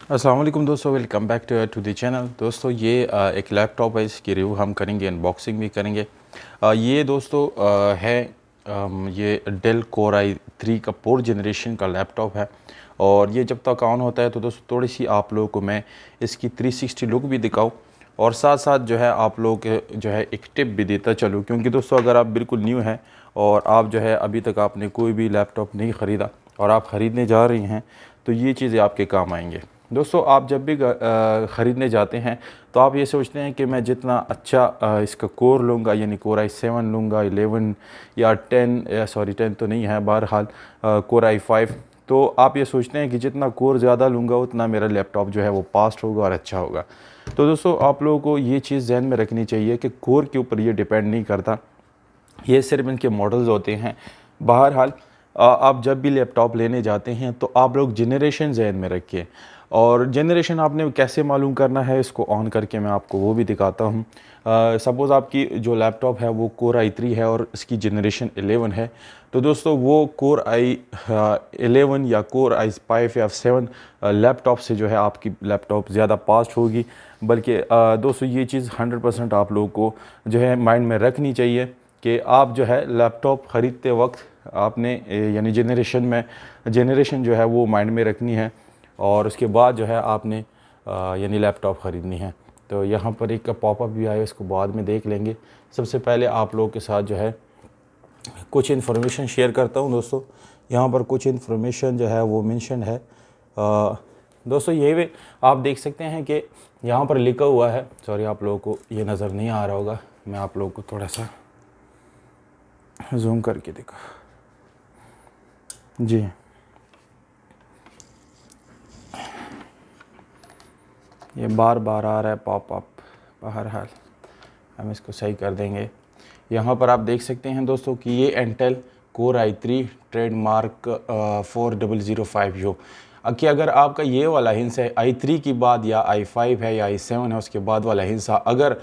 अस्सलाम वालेकुम दोस्तों, welcome back to the channel. दोस्तों ये एक लैपटॉप है, इसकी रिव्यू हम करेंगे, अनबॉक्सिंग भी करेंगे। ये दोस्तों है ये डेल कोर i3 का 4th जनरेशन का लैपटॉप है। और ये जब तक ऑन होता है तो दोस्तों थोड़ी सी आप लोगों को मैं इसकी 360 लुक भी दिखाऊं और साथ साथ जो है आप लोग जो है एक टिप भी देता चलूँ, क्योंकि दोस्तों अगर आप बिल्कुल न्यू हैं और आप जो है अभी तक आपने कोई भी लैपटॉप नहीं ख़रीदा और आप ख़रीदने जा रही हैं तो ये चीज़ें आपके काम आएंगे। दोस्तों आप जब भी ख़रीदने जाते हैं तो आप ये सोचते हैं कि मैं जितना अच्छा इसका कोर लूँगा, यानी कोर i7 लूँगा, 11 या 10 या सॉरी 10 तो नहीं है, बहरहाल कोर i5। तो आप ये सोचते हैं कि जितना कोर ज़्यादा लूँगा उतना मेरा लैपटॉप जो है वो फास्ट होगा और अच्छा होगा। तो दोस्तों आप लोगों को ये चीज़ ज़हन में रखनी चाहिए कि कोर के ऊपर ये डिपेंड नहीं करता, ये सिर्फ इनके मॉडल्स होते हैं। बहरहाल आप जब भी लैपटॉप लेने जाते हैं तो आप लोग जनरेशन ज़हन में रखिए। और जनरेशन आपने कैसे मालूम करना है, इसको ऑन करके मैं आपको वो भी दिखाता हूँ। सपोज़ आपकी जो लैपटॉप है वो कोर i3 है और इसकी जनरेशन 11 है, तो दोस्तों वो कोर i11 या कोर i5 या 7 लैपटॉप से जो है आपकी लैपटॉप ज़्यादा फास्ट होगी। बल्कि दोस्तों ये चीज़ 100% आप लोगों को जो है माइंड में रखनी चाहिए कि आप जो है लैपटॉप ख़रीदते वक्त आपने यानी जनरेशन जो है वो माइंड में रखनी है और उसके बाद जो है आपने यानी लैपटॉप ख़रीदनी है। तो यहाँ पर एक पॉपअप भी आया, इसको बाद में देख लेंगे। सबसे पहले आप लोगों के साथ जो है कुछ इन्फॉर्मेशन शेयर करता हूँ। दोस्तों यहाँ पर कुछ इन्फॉर्मेशन जो है वो मेंशन है। दोस्तों ये भी आप देख सकते हैं कि यहाँ पर लिखा हुआ है, सॉरी आप लोगों को ये नज़र नहीं आ रहा होगा, मैं आप लोगों को थोड़ा सा जूम करके दिखा जी। ये बार बार आ रहा है पॉपअप, बहरहाल हम इसको सही कर देंगे। यहाँ पर आप देख सकते हैं दोस्तों कि ये Intel core i3 trademark 4005U कि अगर आपका ये वाला हिस्सा है i3 की बाद या i5 है या i7 है उसके बाद वाला हिस्सा अगर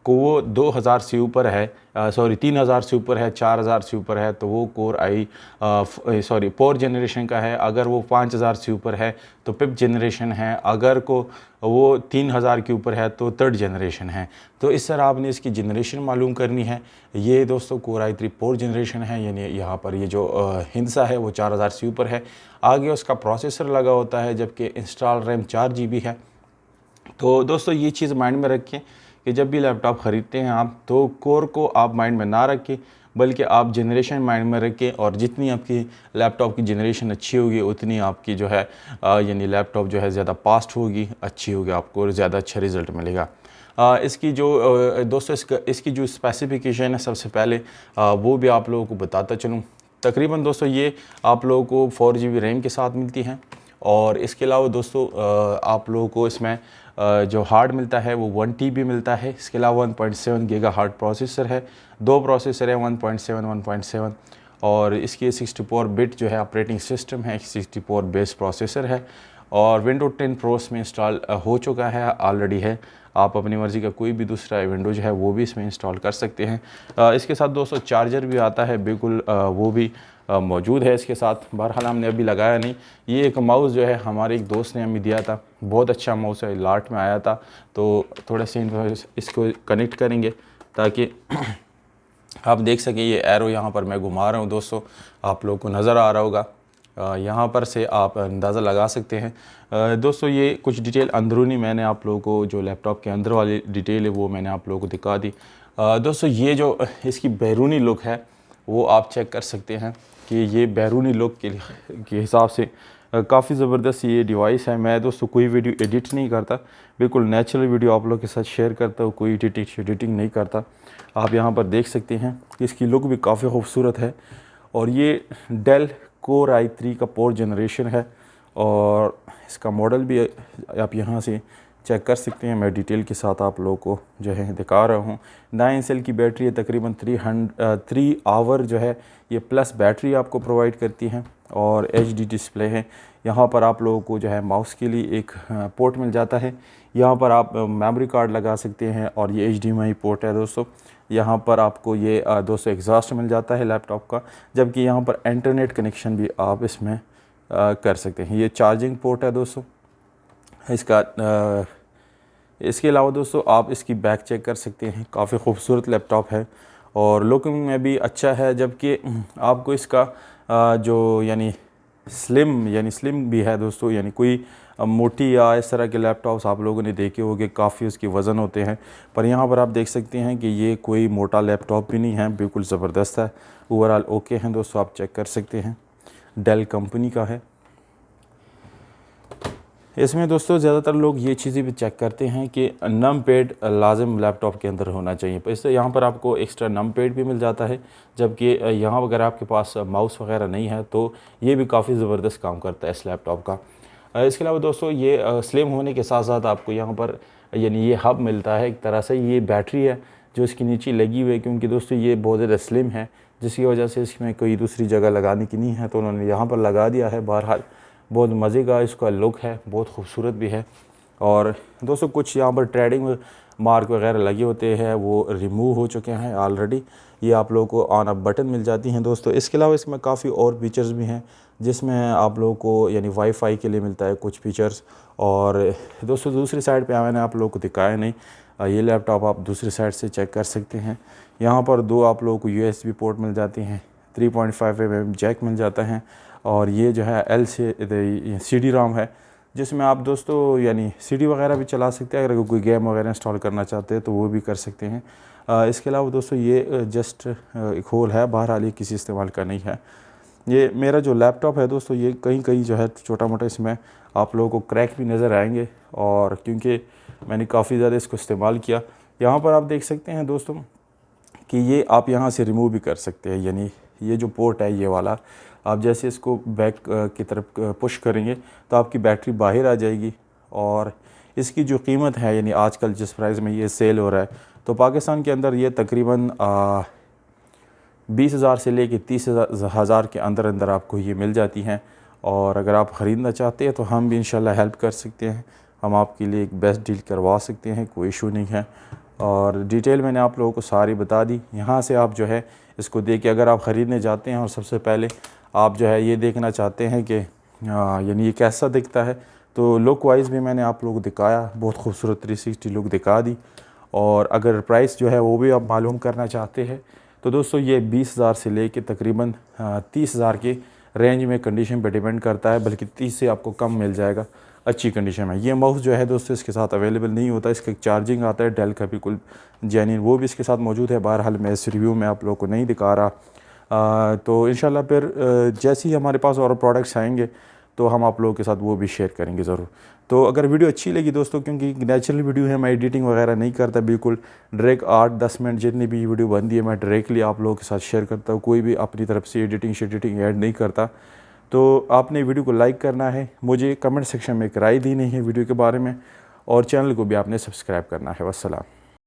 को वो 2000 से ऊपर है, सॉरी 3000 से ऊपर है, 4000 से ऊपर है तो वो कोर सॉरी 4 जनरेशन का है। अगर वो 5000 से ऊपर है तो 5th जनरेशन है। अगर को वो 3000 के ऊपर है तो 3rd जनरेशन है। तो इस तरह आपने इसकी जनरेशन मालूम करनी है। ये दोस्तों कोर i3 4 जनरेशन है, यानी यहाँ पर ये जो हिस्सा है वो 4000 से ऊपर है। आगे उसका प्रोसेसर लगा होता है, जबकि इंस्टॉल रैम 4 GB है। तो दोस्तों ये चीज़ माइंड में रखें कि जब भी लैपटॉप ख़रीदते हैं आप तो कोर को आप माइंड में ना रखें, बल्कि आप जनरेशन माइंड में रखें। और जितनी आपकी लैपटॉप की जनरेशन अच्छी होगी उतनी आपकी जो है यानी लैपटॉप जो है ज़्यादा फास्ट होगी, अच्छी होगी, आपको ज़्यादा अच्छा रिज़ल्ट मिलेगा। इसकी जो दोस्तों इसकी जो स्पेसिफिकेशन है सबसे पहले वो भी आप लोगों को बताता चलूँ। तकरीबन दोस्तों ये आप लोगों को 4 GB रैम के साथ मिलती हैं। और इसके अलावा दोस्तों आप लोगों को इसमें जो हार्ड मिलता है वो 1 TB मिलता है। इसके अलावा 1.7 गीगाहर्ट्ज़ प्रोसेसर है, 2 प्रोसेसर है 1.7 और इसकी 64 बिट जो है ऑपरेटिंग सिस्टम है, 64 बेस प्रोसेसर है। और विंडो 10 प्रो में इंस्टॉल हो चुका है, ऑलरेडी है। आप अपनी मर्ज़ी का कोई भी दूसरा विंडो जो है वो भी इसमें इंस्टॉल कर सकते हैं। इसके साथ दोस्तों चार्जर भी आता है, बिल्कुल वो भी मौजूद है इसके साथ। बहरहाल हमने अभी लगाया नहीं। ये एक माउस जो है हमारे एक दोस्त ने हमें दिया था, बहुत अच्छा माउस है, लाट में आया था। तो थोड़ा सा इसको कनेक्ट करेंगे ताकि आप देख सकें। ये एरो यहाँ पर मैं घुमा रहा हूँ दोस्तों, आप लोगों को नज़र आ रहा होगा। यहाँ पर से आप अंदाज़ा लगा सकते हैं। दोस्तों ये कुछ डिटेल अंदरूनी मैंने आप लोगों को, जो लैपटॉप के अंदर वाली डिटेल है वो मैंने आप लोगों को दिखा दी। दोस्तों ये जो इसकी बैरूनी लुक है वो आप चेक कर सकते हैं कि ये बैरूनी लुक के हिसाब से काफ़ी ज़बरदस्त ये डिवाइस है। मैं दोस्तों कोई वीडियो एडिट नहीं करता, बिल्कुल नेचुरल वीडियो आप लोग के साथ शेयर करता हूँ, कोई एडिटिंग नहीं करता। आप यहाँ पर देख सकते हैं कि इसकी लुक भी काफ़ी खूबसूरत है। और ये डेल कोर i3 का 4th जनरेशन है और इसका मॉडल भी आप यहाँ से चेक कर सकते हैं। मैं डिटेल के साथ आप लोगों को जो है दिखा रहा हूँ। 9 सेल की बैटरी है, तकरीबन 3 आवर जो है ये प्लस बैटरी आपको प्रोवाइड करती है। और HD डिस्प्ले है। यहाँ पर आप लोगों को जो है माउस के लिए एक पोर्ट मिल जाता है। यहाँ पर आप मेमोरी कार्ड लगा सकते हैं और ये HDMI पोर्ट है दोस्तों। यहाँ पर आपको ये दोस्तों एग्जॉस्ट मिल जाता है लैपटॉप का, जबकि यहाँ पर इंटरनेट कनेक्शन भी आप इसमें कर सकते हैं। ये चार्जिंग पोर्ट है दोस्तों। इसका इसके अलावा दोस्तों आप इसकी बैक चेक कर सकते हैं, काफ़ी खूबसूरत लैपटॉप है और लुकिंग में भी अच्छा है, जबकि आपको इसका जो यानी स्लिम भी है दोस्तों, यानी कोई मोटी या इस तरह के लैपटॉप्स आप लोगों ने देखे होंगे, काफ़ी उसकी वज़न होते हैं, पर यहाँ पर आप देख सकते हैं कि ये कोई मोटा लैपटॉप भी नहीं है, बिल्कुल ज़बरदस्त है, ओवरऑल ओके हैं दोस्तों, आप चेक कर सकते हैं, डेल कंपनी का है। इसमें दोस्तों ज़्यादातर लोग ये चीज़ें भी चेक करते हैं कि नम पैड लाजिम लैपटॉप के अंदर होना चाहिए, पर इससे यहाँ पर आपको एक्स्ट्रा नम पैड भी मिल जाता है, जबकि यहाँ अगर आपके पास माउस वगैरह नहीं है तो ये भी काफ़ी ज़बरदस्त काम करता है इस लैपटॉप का। इसके अलावा दोस्तों ये स्लिम होने के साथ साथ आपको यहाँ पर यानी ये हब मिलता है, एक तरह से ये बैटरी है जो इसके नीचे लगी हुई है, क्योंकि दोस्तों ये बहुत ज़्यादा स्लिम है, जिसकी वजह से इसमें कोई दूसरी जगह लगाने की नहीं है, तो उन्होंने यहाँ पर लगा दिया है। बहरहाल बहुत मज़े का इसका लुक है, बहुत खूबसूरत भी है। और दोस्तों कुछ यहाँ पर ट्रेडिंग मार्क वगैरह लगे होते हैं, वो रिमूव हो चुके हैं ऑलरेडी, ये आप लोगों को ऑन अप बटन मिल जाती हैं दोस्तों। इसके अलावा इसमें काफ़ी और फीचर्स भी हैं, जिसमें आप लोगों को यानी वाईफाई के लिए मिलता है कुछ फीचर्स। और दोस्तों दूसरी साइड पे मैंने आप लोगों को दिखाया नहीं, ये लैपटॉप आप दूसरी साइड से चेक कर सकते हैं। यहाँ पर दो आप लोगों को USB पोर्ट मिल जाते हैं, 3.5 mm जैक मिल जाता है, और ये जो है CD ROM है, जिसमें आप दोस्तों यानी CD वगैरह भी चला सकते हैं, अगर कोई गेम वगैरह इंस्टॉल करना चाहते हैं तो वो भी कर सकते हैं। इसके अलावा दोस्तों ये जस्ट एक होल है, बहरहाल ये किसी इस्तेमाल का नहीं है। ये मेरा जो लैपटॉप है दोस्तों, ये कहीं जो है छोटा मोटा इसमें आप लोगों को क्रैक भी नज़र आएंगे, और क्योंकि मैंने काफ़ी ज़्यादा इसको इस्तेमाल किया। यहाँ पर आप देख सकते हैं दोस्तों कि ये आप यहाँ से रिमूव भी कर सकते हैं, यानी ये जो पोर्ट है ये वाला, आप जैसे इसको बैक की तरफ पुश करेंगे तो आपकी बैटरी बाहर आ जाएगी। और इसकी जो कीमत है, यानी आजकल जिस प्राइस में ये सेल हो रहा है, तो पाकिस्तान के अंदर ये तकरीबन 20,000 से लेके 30,000 के अंदर अंदर आपको ये मिल जाती हैं। और अगर आप ख़रीदना चाहते हैं तो हम भी इंशाल्लाह हेल्प कर सकते हैं, हम आपके लिए एक बेस्ट डील करवा सकते हैं, कोई इशू नहीं है। और डिटेल मैंने आप लोगों को सारी बता दी। यहाँ से आप जो है इसको देखिए, अगर आप ख़रीदने जाते हैं और सबसे पहले आप जो है ये देखना चाहते हैं कि यानी ये कैसा दिखता है, तो लुक वाइज भी मैंने आप लोगों को दिखाया, बहुत खूबसूरत 360 लुक दिखा दी। और अगर प्राइस जो है वो भी आप मालूम करना चाहते हैं तो दोस्तों ये 20,000 से लेके तकरीबन 30,000 के रेंज में कंडीशन पे डिपेंड करता है, बल्कि 30 से आपको कम मिल जाएगा अच्छी कंडीशन में। ये माउस जो है दोस्तों इसके साथ अवेलेबल नहीं होता, इसका एक चार्जिंग आता है डेल का बिल्कुल जेन्युइन, वो भी इसके साथ मौजूद है। बहरहाल मैं इस रिव्यू में आप लोगों को नहीं दिखा रहा। तो इंशाल्लाह फिर जैसे ही हमारे पास और प्रोडक्ट्स आएंगे तो हम आप लोगों के साथ वो भी शेयर करेंगे ज़रूर। तो अगर वीडियो अच्छी लगी दोस्तों, क्योंकि नेचुरल वीडियो है, मैं एडिटिंग वगैरह नहीं करता, बिल्कुल डायरेक्ट 8-10 मिनट जितनी भी वीडियो बनती है मैं डायरेक्टली आप लोगों के साथ शेयर करता हूँ, कोई भी अपनी तरफ से एडिटिंग ऐड नहीं करता। तो आपने वीडियो को लाइक करना है, मुझे कमेंट सेक्शन में एक राय देनी है वीडियो के बारे में, और चैनल को भी आपने सब्सक्राइब करना है। वस्सलाम।